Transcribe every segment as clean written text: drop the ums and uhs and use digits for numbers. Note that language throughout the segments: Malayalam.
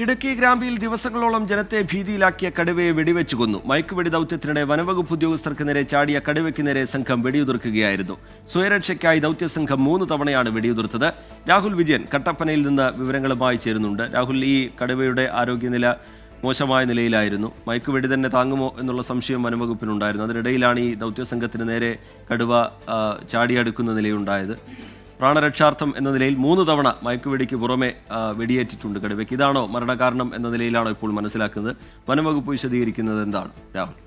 ഇടുക്കി ഗ്രാമ്പിയിൽ ദിവസങ്ങളോളം ജനത്തെ ഭീതിയിലാക്കിയ കടുവയെ വെടിവെച്ചു കൊന്നു. മയക്കുവെടി ദൌത്യത്തിനിടെ വനവകുപ്പ് ഉദ്യോഗസ്ഥർക്ക് നേരെ ചാടിയ കടുവയ്ക്ക് നേരെ സംഘം വെടിയുതിർക്കുകയായിരുന്നു. സ്വയരക്ഷയ്ക്കായി ദൌത്യസംഘം 3 തവണയാണ് വെടിയുതിർത്തത്. രാഹുൽ വിജയൻ കട്ടപ്പനയിൽ നിന്ന് വിവരങ്ങളുമായി ചേരുന്നുണ്ട്. രാഹുൽ, ഈ കടുവയുടെ ആരോഗ്യനില മോശമായ നിലയിലായിരുന്നു. മയക്കുവെടി തന്നെ താങ്ങുമോ എന്നുള്ള സംശയം വനവകുപ്പിനുണ്ടായിരുന്നു. അതിനിടയിലാണ് ഈ ദൌത്യസംഘത്തിന് നേരെ കടുവ ചാടിയടുക്കുന്ന നിലയുണ്ടായത്. പ്രാണരക്ഷാർത്ഥം എന്ന നിലയിൽ 3 തവണ മയക്കുവെടിക്ക് പുറമെ വെടിയേറ്റിട്ടുണ്ട് കടുവയ്ക്ക്. ഇതാണോ മരണകാരണം എന്ന നിലയിലാണോ ഇപ്പോൾ മനസ്സിലാക്കുന്നത്? വനംവകുപ്പ് വിശദീകരിക്കുന്നത് എന്താണ്, രാഹുൽ?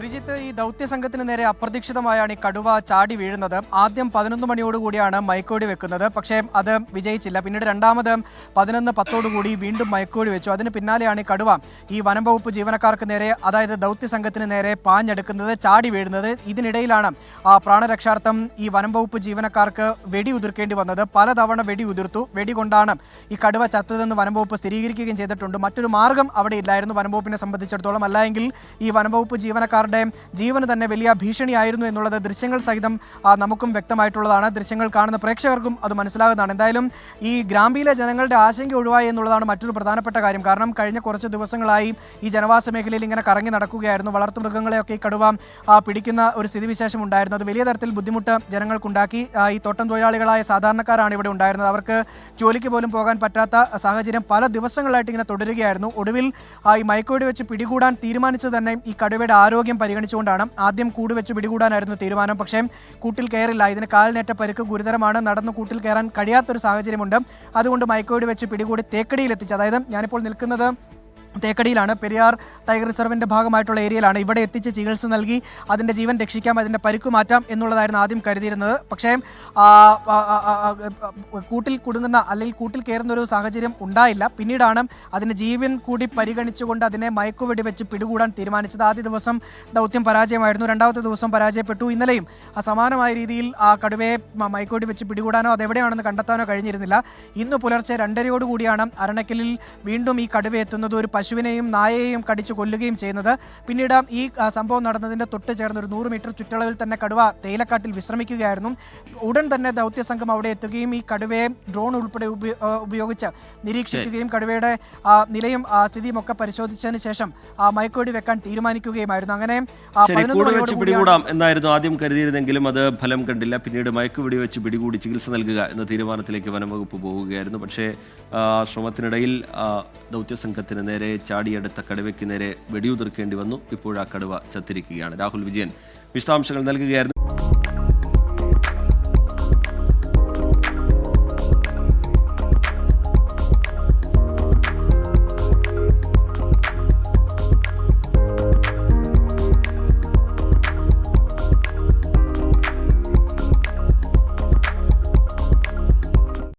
റിജിത്ത്, ഈ ദൗത്യസംഘത്തിന് നേരെ അപ്രതീക്ഷിതമായാണ് ഈ കടുവ ചാടി വീഴുന്നത്. ആദ്യം 11 മണിയോടുകൂടിയാണ് മയക്കുവെടി വെക്കുന്നത്. പക്ഷേ അത് വിജയിച്ചില്ല. പിന്നീട് രണ്ടാമത് 11:10 വീണ്ടും മയക്കുവെടി വെച്ചു. അതിന് പിന്നാലെയാണ് ഈ കടുവ ഈ വനം വകുപ്പ് ജീവനക്കാർക്ക് നേരെ, അതായത് ദൗത്യസംഘത്തിന് നേരെ പാഞ്ഞെടുക്കുന്നത്, ചാടി വീഴുന്നത്. ഇതിനിടയിലാണ് പ്രാണരക്ഷാർത്ഥം ഈ വനം വകുപ്പ് ജീവനക്കാർക്ക് വെടി ഉതിർക്കേണ്ടി വന്നത്. പലതവണ വെടി ഉതിർത്തു. വെടി കൊണ്ടാണ് ഈ കടുവ ചത്തതെന്ന് വനം വകുപ്പ് സ്ഥിരീകരിക്കുകയും ചെയ്തിട്ടുണ്ട്. മറ്റൊരു മാർഗം അവിടെ ഇല്ലായിരുന്നു വനം വകുപ്പിനെ സംബന്ധിച്ചിടത്തോളം. അല്ലെങ്കിൽ ഈ വനം വകുപ്പ് ജീവനക്കാരുടെ ജീവന് തന്നെ വലിയ ഭീഷണിയായിരുന്നു എന്നുള്ളത് ദൃശ്യങ്ങൾ സഹിതം നമുക്കും വ്യക്തമായിട്ടുള്ളതാണ്. ദൃശ്യങ്ങൾ കാണുന്ന പ്രേക്ഷകർക്കും അത് മനസ്സിലാകുന്നതാണ്. എന്തായാലും ഈ ഗ്രാമ്പിയിലെ ജനങ്ങളുടെ ആശങ്ക ഒഴിവായി എന്നുള്ളതാണ് മറ്റൊരു പ്രധാനപ്പെട്ട കാര്യം. കാരണം കഴിഞ്ഞ കുറച്ച് ദിവസങ്ങളായി ഈ ജനവാസ മേഖലയിൽ ഇങ്ങനെ കറങ്ങി നടക്കുകയായിരുന്നു. വളർത്തുമൃഗങ്ങളെയൊക്കെ ഈ കടുവ പിടിക്കുന്ന ഒരു സ്ഥിതിവിശേഷം ഉണ്ടായിരുന്നു. അത് വലിയ തരത്തിൽ ബുദ്ധിമുട്ട് ജനങ്ങൾക്കുണ്ടാക്കി. ഈ തോട്ടം തൊഴിലാളികളായ സാധാരണക്കാരാണ് ഇവിടെ ഉണ്ടായിരുന്നത്. അവർക്ക് ജോലിക്ക് പോലും പോകാൻ പറ്റാത്ത സാഹചര്യം പല ദിവസങ്ങളായിട്ട് ഇങ്ങനെ തുടരുകയായിരുന്നു. ഒടുവിൽ ഈ മയക്കുവെടി വെച്ച് പിടികൂടാൻ തീരുമാനിച്ചത് തന്നെ ഈ കടുവയുടെ ആരോഗ്യം പരിഗണിച്ചുകൊണ്ടാണ്. ആദ്യം കൂട് വെച്ച് പിടികൂടാനായിരുന്നു തീരുമാനം. പക്ഷേ കൂട്ടിൽ കയറില്ല. ഇതിന് കാലിനേറ്റ പരിക്ക് ഗുരുതരമാണ്. നടന്ന് കൂട്ടിൽ കയറാൻ കഴിയാത്തൊരു സാഹചര്യമുണ്ട്. അതുകൊണ്ട് മയക്കുവെടി വെച്ച് പിടികൂടി തേക്കടിയിൽ എത്തിച്ചു. അതായത് ഞാനിപ്പോൾ നിൽക്കുന്നത് തേക്കടിയിലാണ്. പെരിയാർ ടൈഗർ റിസർവിൻ്റെ ഭാഗമായിട്ടുള്ള ഏരിയയിലാണ്. ഇവിടെ എത്തിച്ച് ചികിത്സ നൽകി അതിൻ്റെ ജീവൻ രക്ഷിക്കാം, അതിൻ്റെ പരിക്ക് മാറ്റാം എന്നുള്ളതായിരുന്നു ആദ്യം കരുതിയിരുന്നത്. പക്ഷേ കൂട്ടിൽ കുടുങ്ങുന്ന അല്ലെങ്കിൽ കൂട്ടിൽ കയറുന്ന ഒരു സാഹചര്യം ഉണ്ടായില്ല. പിന്നീടാണ് അതിൻ്റെ ജീവൻ കൂടി പരിഗണിച്ചുകൊണ്ട് അതിനെ മയക്കുവെടി വെച്ച് പിടികൂടാൻ തീരുമാനിച്ചത്. ആദ്യ ദിവസം ദൗത്യം പരാജയമായിരുന്നു. രണ്ടാമത്തെ ദിവസം പരാജയപ്പെട്ടു. ഇന്നലെയും സമാനമായ രീതിയിൽ ആ കടുവയെ മയക്കുവെടി വെച്ച് പിടികൂടാനോ അതെവിടെയാണെന്ന് കണ്ടെത്താനോ കഴിഞ്ഞിരുന്നില്ല. ഇന്ന് പുലർച്ചെ 2:30 അരണക്കലിൽ വീണ്ടും ഈ കടുവ എത്തുന്നത്. ഒരു പശുവിനെയും നായയെയും കടിച്ചു കൊല്ലുകയും ചെയ്യുന്നത്. പിന്നീട് ഈ സംഭവം നടന്നതിൻ്റെ തൊട്ട് ചേർന്ന് ഒരു 100 മീറ്റർ ചുറ്റളവിൽ തന്നെ കടുവ തേയിലക്കാട്ടിൽ വിശ്രമിക്കുകയായിരുന്നു. ഉടൻ തന്നെ ദൗത്യസംഘം അവിടെ എത്തുകയും ഈ കടുവയെ ഡ്രോൺ ഉൾപ്പെടെ ഉപയോഗിച്ച് നിരീക്ഷിക്കുകയും കടുവയുടെ നിലയും സ്ഥിതിയും ഒക്കെ പരിശോധിച്ചതിന് ശേഷം മയക്കുവെടി വെക്കാൻ തീരുമാനിക്കുകയുമായിരുന്നു. അങ്ങനെ പിടികൂടാം എന്നായിരുന്നു ആദ്യം കരുതിയിരുന്നെങ്കിലും അത് ഫലം കണ്ടില്ല. പിന്നീട് മയക്കുവെടി വെച്ച് പിടികൂടി ചികിത്സ നൽകുക എന്ന തീരുമാനത്തിലേക്ക് വനംവകുപ്പ് പോവുകയായിരുന്നു. പക്ഷേ ശ്രമത്തിനിടയിൽ ദൗത്യസംഘത്തിന് നേരെ ചാടിയെടുത്ത കടുവയ്ക്ക് നേരെ വെടിയുതിർക്കേണ്ടി വന്നു. ഇപ്പോൾ ആ കടുവ ചത്തിരിക്കുകയാണ്. രാഹുൽ വിജയൻ വിശദാംശങ്ങൾ നൽകുകയായിരുന്നു.